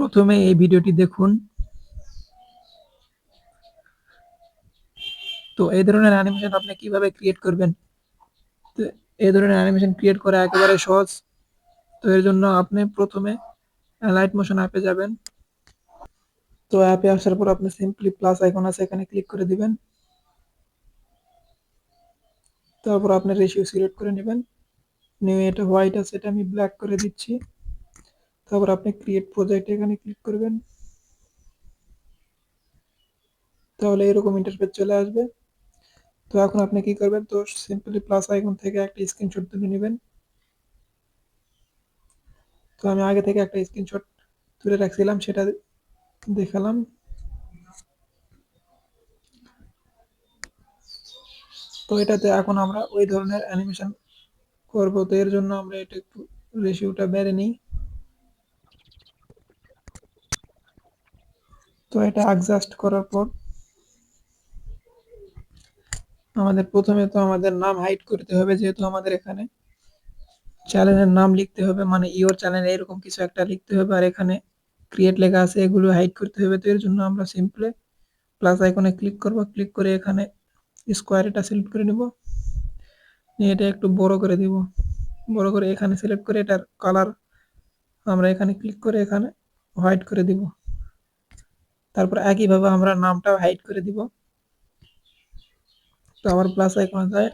প্রথমে এই ভিডিওটি দেখুন। তো এই ধরনের অ্যানিমেশন আপনি কিভাবে ক্রিয়েট করবেন। তো এই ধরনের অ্যানিমেশন ক্রিয়েট করা একেবারে সহজ। তো এর জন্য আপনি প্রথমে লাইট মোশন অ্যাপে যাবেন। তো অ্যাপে আসার পর আপনি সিম্পলি প্লাস আইকন আছে এখানে ক্লিক করে দিবেন। তারপর আপনি রেশিও সিলেক্ট করে নেবেন। নিয়ে এটা হোয়াইট আছে, এটা আমি ব্ল্যাক করে দিচ্ছি। তারপর আপনি ক্রিয়েট প্রজেক্ট এখানে ক্লিক করবেন। তাহলে এরকম ইন্টারফেস চলে আসবে। তো এখন আপনি কি করবেন, তো সিম্পলি প্লাস আইকন থেকে একটা স্ক্রিনশট তুলে নেবেন। তো আমি আগে থেকে একটা স্ক্রিনশট তুলে রাখছিলাম, সেটা দেখালাম। তো এটাতে এখন আমরা ওই ধরনের অ্যানিমেশন করব। তো এর জন্য আমরা এটা একটু রেশিওটা বেড়ে নিই। তো এটা অ্যাডজাস্ট করার পর আমাদের প্রথমে তো আমাদের নাম হাইড করতে হবে, যেহেতু আমাদের এখানে চ্যানেলের নাম লিখতে হবে, মানে ইওর চ্যানেল এরকম কিছু একটা লিখতে হবে, আর এখানে ক্রিয়েট লেখা আছে, এগুলো হাইড করতে হবে। তো এর জন্য আমরা সিম্পলি প্লাস আইকনে ক্লিক করব। ক্লিক করে এখানে স্কোয়ার এটা সিলেক্ট করে নেব। নিয়ে এটা একটু বড় করে দিব। বড় করে এখানে সিলেক্ট করে এটার কালার আমরা এখানে ক্লিক করে এখানে হোয়াইট করে দিব। তারপর একইভাবে আমরা নামটাও হাইড করে দিব। তো আবার প্লাস আইকনে যায়,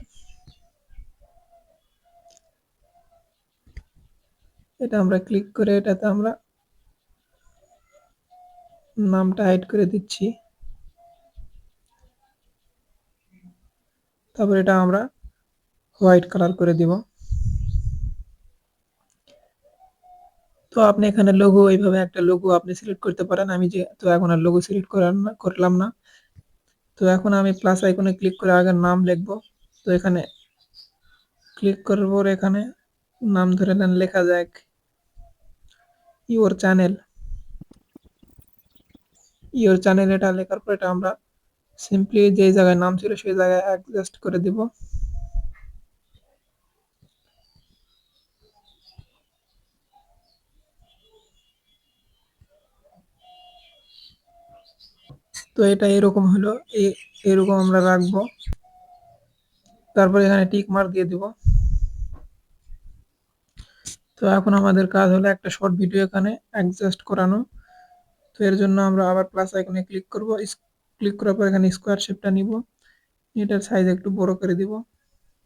এটা আমরা ক্লিক করে এটাতে আমরা নামটা হাইড করে দিচ্ছি। তারপর এটা আমরা হোয়াইট কালার করে দিব। তো আপনি এখানে লোগো, এইভাবে একটা লোগো আপনি সিলেক্ট করতে পারেন। আমি যেহেতু এখন আর লোগো সিলেক্ট করলাম না। তো এখন আমি প্লাস আইকনে ক্লিক করে আগে নাম লিখব। তো এখানে ক্লিক করার পর এখানে নাম ধরে নেন, লেখা যাক ইওর চ্যানেল। ইওর চ্যানেল এটা লেখার পর এটা আমরা সিম্পলি যে জায়গায় নাম ছিল সেই জায়গায় অ্যাডজাস্ট করে দিব। তো এটা এরকম হলো, এরকম আমরা রাখবো। তারপর এখানে টিক মার্ক দিয়ে দিব। তো এখন আমাদের কাজ হলো একটা শর্ট ভিডিও এখানে অ্যাডজাস্ট করানো। তো এর জন্য আমরা আবার প্লাস আইকনে ক্লিক করব। ক্লিক করার পর এখানে স্কোয়ার শেপটা নিব, এটার সাইজ একটু বড় করে দিব,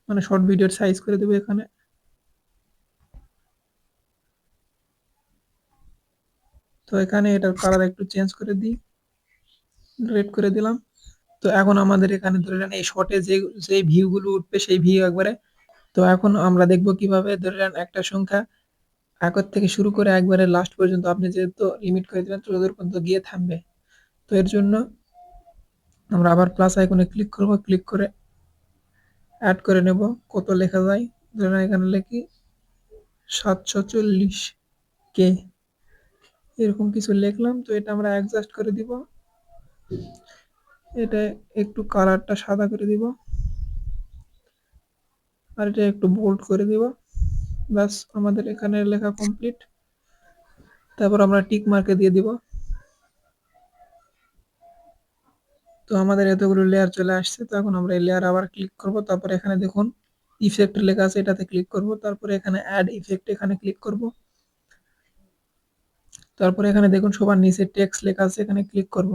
মানে শর্ট ভিডিওর সাইজ করে দেবো এখানে। তো এখানে এটার কালার একটু চেঞ্জ করে দিই, রেড করে দিলাম। তো এখন আমাদের এখানে ধরে নেন এই শর্টে যে ভিউগুলো উঠবে সেই ভিউ একবারে। তো এখন আমরা দেখব কিভাবে ধরে নেন একটা সংখ্যা একর থেকে শুরু করে একবারে লাস্ট পর্যন্ত আপনি যেহেতু লিমিট করে দেবেন ততদূর পর্যন্ত গিয়ে থামবে। তো এর জন্য আমরা আবার প্লাস আইকনে ক্লিক করব। ক্লিক করে অ্যাড করে নেব কত লেখা যায়। ধরেন এখানে লিখি 740 কে, এরকম কিছু লিখলাম। তো এটা আমরা অ্যাডজাস্ট করে দিব। এটা একটু কালারটা সাদা করে দিব, আর এটা একটু বোল্ড করে দিব। ব্যাস, আমাদের এখানে লেখা কমপ্লিট। তারপর আমরা টিক মার্কে দিয়ে দিব। তো আমাদের এতগুলো লেয়ার চলে আসছে। তো এখন আমরা এই লেয়ার আবার ক্লিক করব। তারপর এখানে দেখুন ইফেক্ট লেখা আছে, এটাতে ক্লিক করব। তারপরে এখানে অ্যাড ইফেক্ট এখানে ক্লিক করব। তারপরে এখানে দেখুন সবার নিচে টেক্সট লেখা আছে, এখানে ক্লিক করব।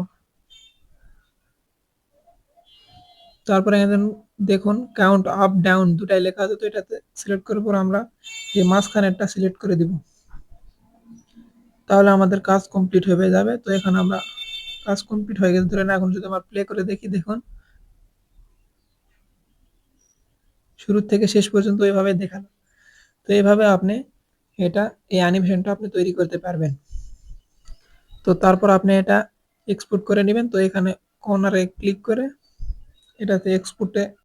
তারপরে এখানে দেখুন কাউন্ট আপ ডাউন দুটাই লেখা আছে। তো এটাতে সিলেক্ট করার পর আমরা এই মাঝখানেরটা সিলেক্ট করে দিব। তাহলে আমাদের কাজ কমপ্লিট হয়ে যাবে। তো এখানে আমরা কাজ কমপ্লিট হয়ে গেছে। ধরেন এখন যদি আমরা প্লে করে দেখি, দেখুন শুরু থেকে শেষ পর্যন্ত এভাবে দেখানো। তো এইভাবে আপনি এই অ্যানিমেশনটা আপনি তৈরি করতে পারবেন। তো তারপর আপনি এটা এক্সপোর্ট করে নেবেন। তো এখানে কর্নারে ক্লিক করে এটাতে এক্সপোর্টে